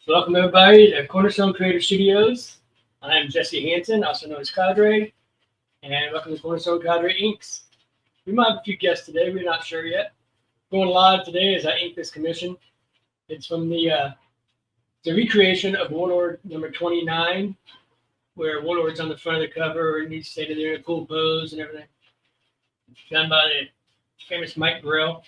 Welcome everybody to Cornerstone Creative Studios. I'm Jesse Hansen, also known as Cadre, and welcome to Cornerstone Cadre Inks. We might have a few guests today, we're not sure yet. Going live today as I ink this commission. It's from the recreation of Warlord number 29, where Warlord's on the front of the cover and he's standing there in a cool pose and everything. Done by the famous Mike Grell.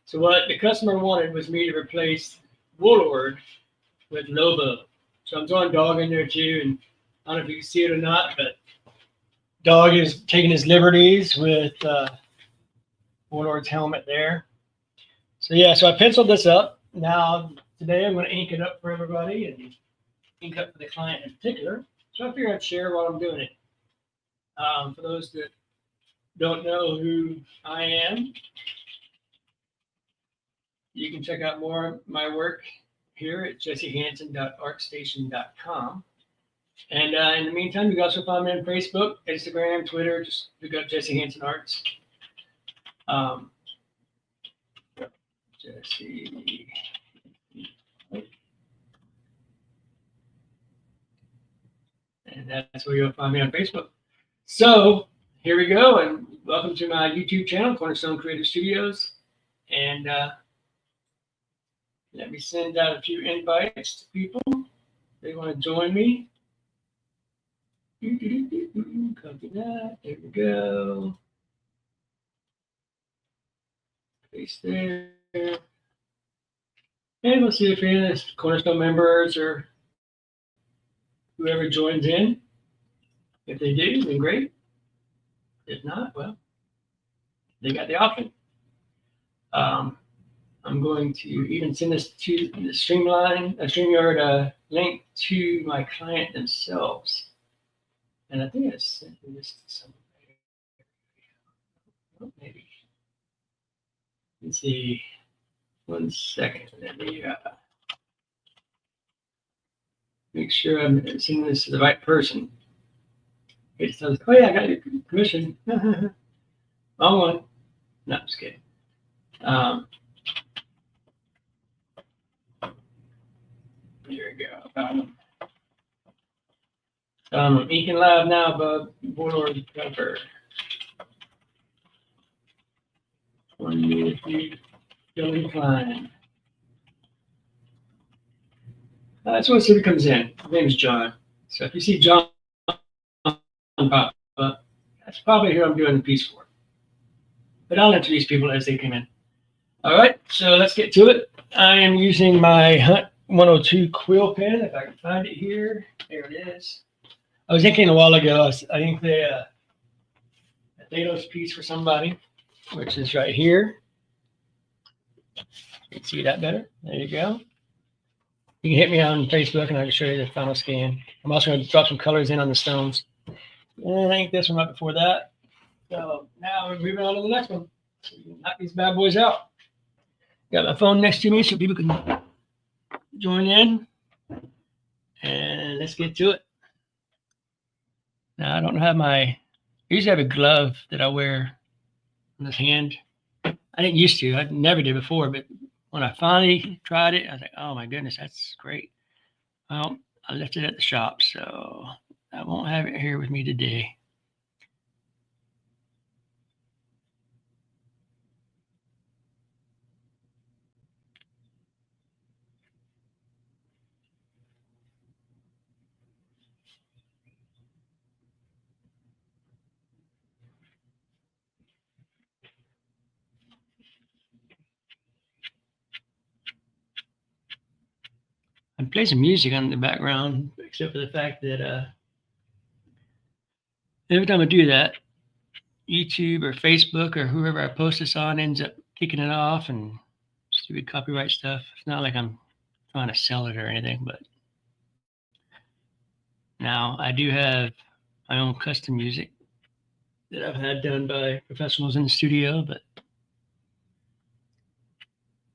So what the customer wanted was me to replace Warlord with Lobo. So I'm throwing Dog in there too, and I don't know if you can see it or not, but Dog is taking his liberties with Warlord's helmet there. So yeah, so I penciled this up. Now today I'm going to ink it up for everybody and ink up for the client in particular. So I figured I'd share while I'm doing it. For those that don't know who I am, you can check out more of my work here at jessehansen.artstation.com. And in the meantime, you can also find me on Facebook, Instagram, Twitter. Just look up Jesse Hansen Arts. Jesse. And that's where you'll find me on Facebook. So here we go, and welcome to my YouTube channel, Cornerstone Creative Studios. And let me send out a few invites to people. They want to join me. Copy that. There we go. Paste there. And we'll see if any of the Cornerstone members or whoever joins in. If they do, then great. If not, well, they got the option. I'm going to even send this to the StreamYard link to my client themselves. And I think I sent this to somebody. Oh, maybe. Let's see. 1 second. Let me make sure I'm sending this to the right person. It says, oh yeah, I got your commission. Wrong one. No, I'm just kidding. Here we go. I'm inking live now, Bub. Warlord cover. One minute, still inclined. That's when it comes in. His name is John. So if you see John pop up, that's probably who I'm doing the piece for. But I'll introduce people as they come in. All right, so let's get to it. I am using my Hunt 102 quill pen, if I can find it here. There it is. I was inking a while ago. I inked a Thanos piece for somebody, which is right here. You can see that better. There you go. You can hit me on Facebook and I can show you the final scan. I'm also going to drop some colors in on the stones. And I inked this one right before that. So now we're moving on to the next one. So we can knock these bad boys out. Got my phone next to me so people can join in. And let's get to it. Now I don't have I usually have a glove that I wear on this hand. I didn't used to. I never did before, but when I finally tried it, I was like, oh my goodness, that's great. Well, I left it at the shop, so I won't have it here with me today. I play some music on the background, except for the fact that every time I do that, YouTube or Facebook or whoever I post this on ends up kicking it off and stupid copyright stuff. It's not like I'm trying to sell it or anything, but now I do have my own custom music that I've had done by professionals in the studio, but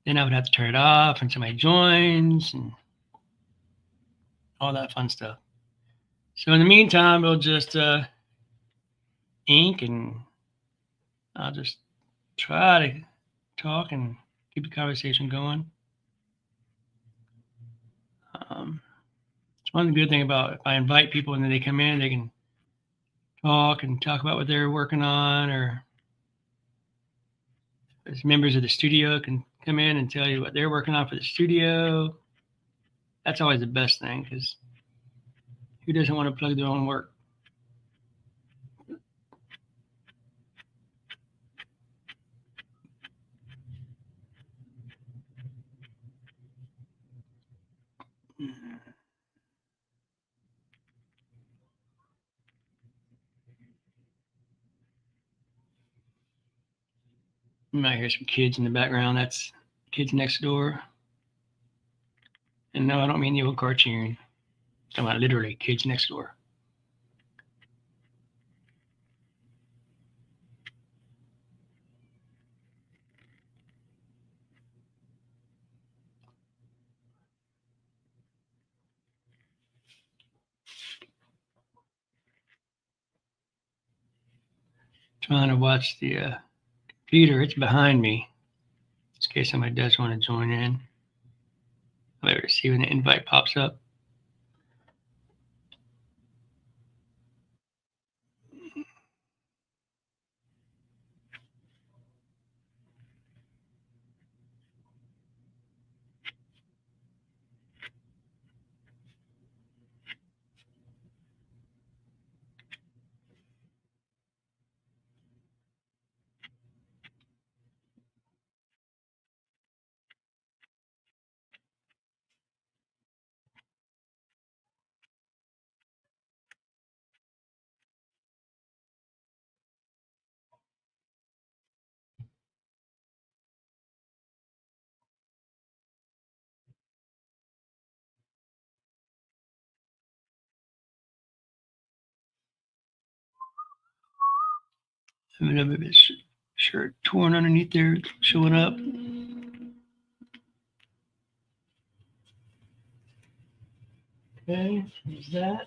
then I would have to turn it off and somebody joins and all that fun stuff. So in the meantime, we'll just ink and I'll just try to talk and keep the conversation going. One good thing about if I invite people and then they come in, they can talk about what they're working on, or as members of the studio can come in and tell you what they're working on for the studio. That's always the best thing, because who doesn't want to plug their own work? You might hear some kids in the background. That's kids next door. And no, I don't mean the old cartoon. I'm talking about literally kids next door. Trying to watch the computer. It's behind me, in case somebody does want to join in. I'll be able to see when the invite pops up. A little bit of his shirt torn underneath there, showing up. Okay, there's that.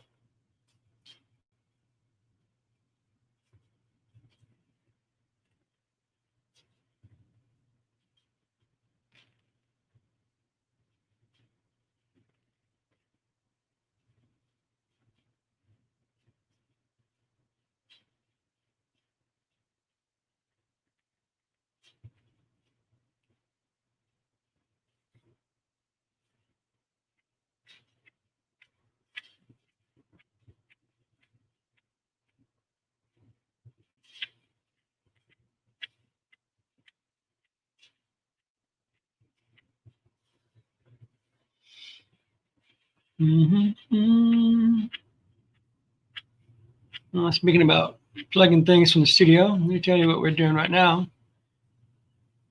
Well, speaking about plugging things from the studio, let me tell you what we're doing right now.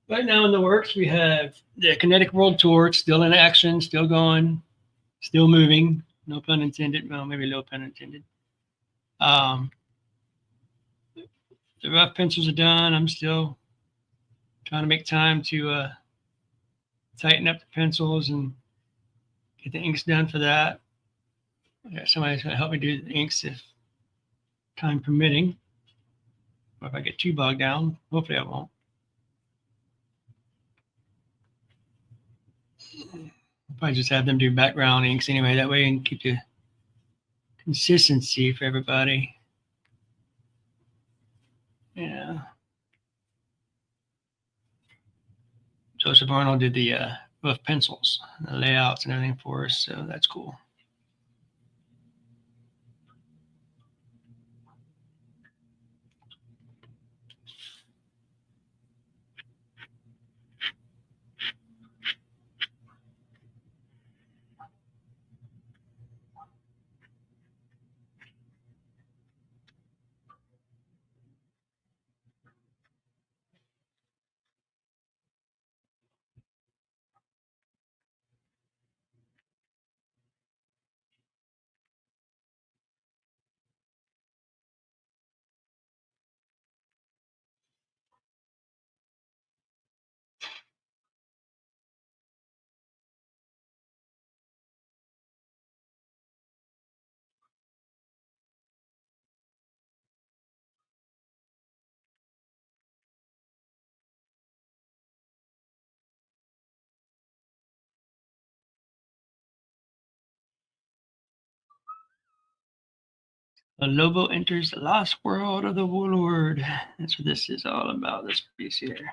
Right now in the works, we have the Kinetic World Tour. It's still in action, still going, still moving. No pun intended. Well, maybe a little pun intended. Um, the rough pencils are done. I'm still trying to make time to tighten up the pencils and get the inks done for that. I got somebody's going to help me do the inks if time permitting. Or if I get too bogged down, hopefully I won't. I'll probably just have them do background inks anyway, that way and keep the consistency for everybody. Yeah. Joseph Arnold did the rough pencils, the layouts and everything for us, so that's cool. A Lobo enters the lost world of the Warlord. That's what this is all about, this piece here.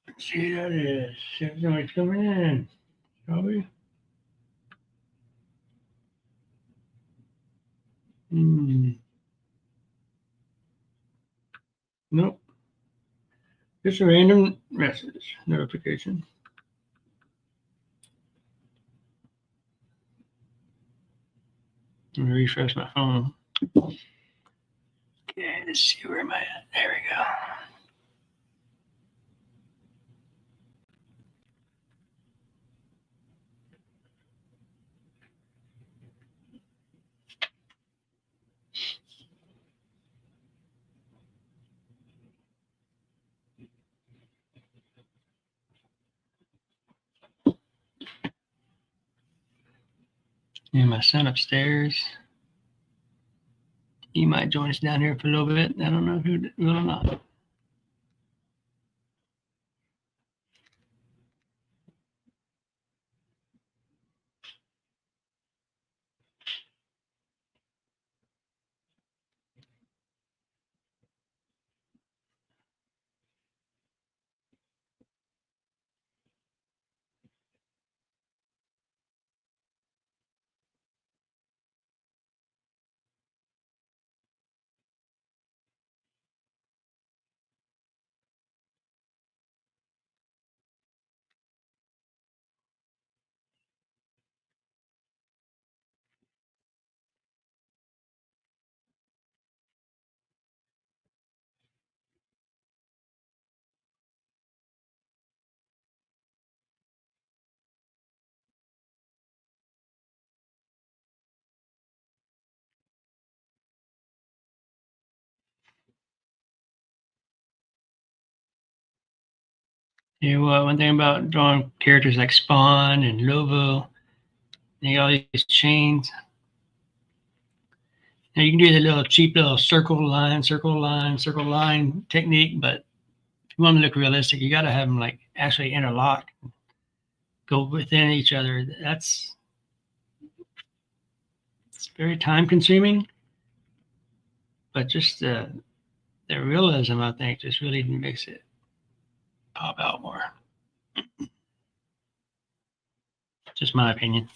Let's see who that is. See if somebody's coming in. Shall we? Nope. Just a random message notification. Let me refresh my phone. Okay, let's see, where am I at? There we go. And my son upstairs. He might join us down here for a little bit. I don't know who will or not. You know what? One thing about drawing characters like Spawn and Lobo, they got all these chains. Now you can do the little cheap little circle line, circle line, circle line technique, but if you want them to look realistic, you got to have them like actually interlock, go within each other. It's very time consuming, but just the realism, I think, just really makes it pop out more. Just my opinion.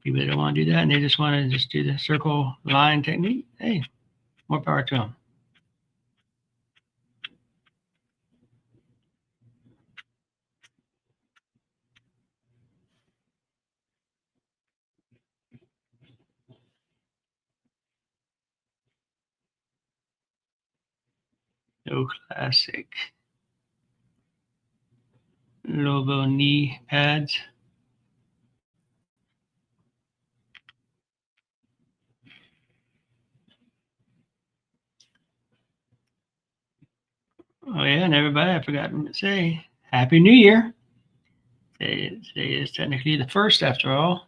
People that don't want to do that and they just want to just do the circle line technique, hey, more power to them. No classic Lobo knee pads. Oh yeah, and everybody, I forgot to say, Happy New Year. Today is technically the first after all.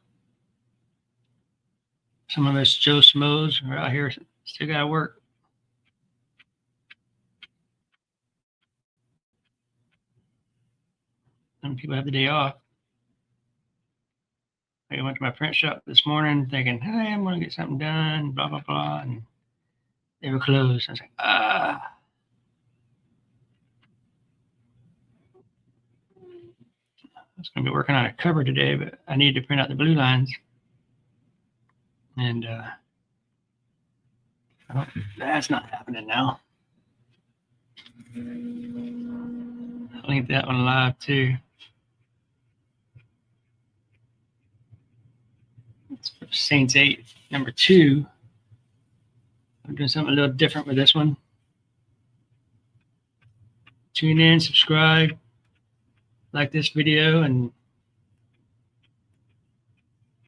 Some of us Joe Schmoes are out here still got to work. Some people have the day off. I went to my print shop this morning thinking, hey, I'm going to get something done, blah, blah, blah. And they were closed. I was like, I was going to be working on a cover today, but I need to print out the blue lines. And that's not happening now. I'll link that one live too. It's Saints 8, number 2. I'm doing something a little different with this one. Tune in, subscribe, like this video, and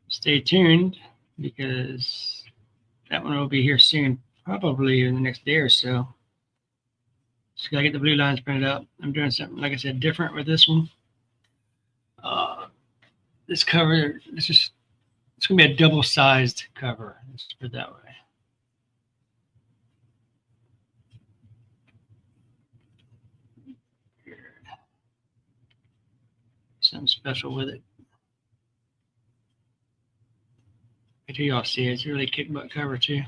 stay tuned because that one will be here soon, probably in the next day or so. Just gotta get the blue lines printed out. I'm doing something, like I said, different with this one. This cover, it's gonna be a double-sized cover. Let's put it that way. Something special with it. Wait till y'all see it. It's a really kick butt cover too.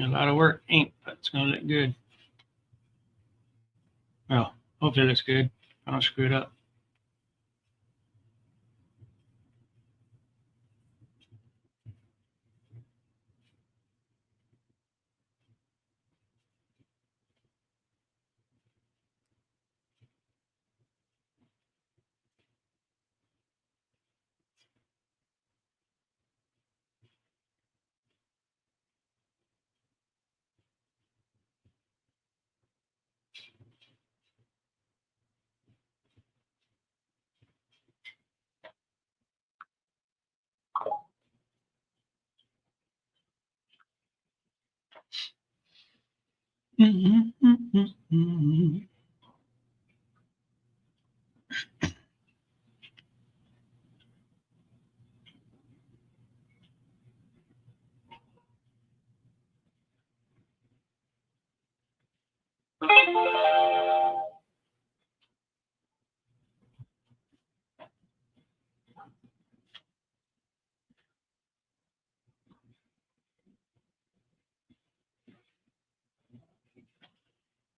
A lot of work, ink, but it's gonna look good. Well, hopefully it looks good. I don't screw it up.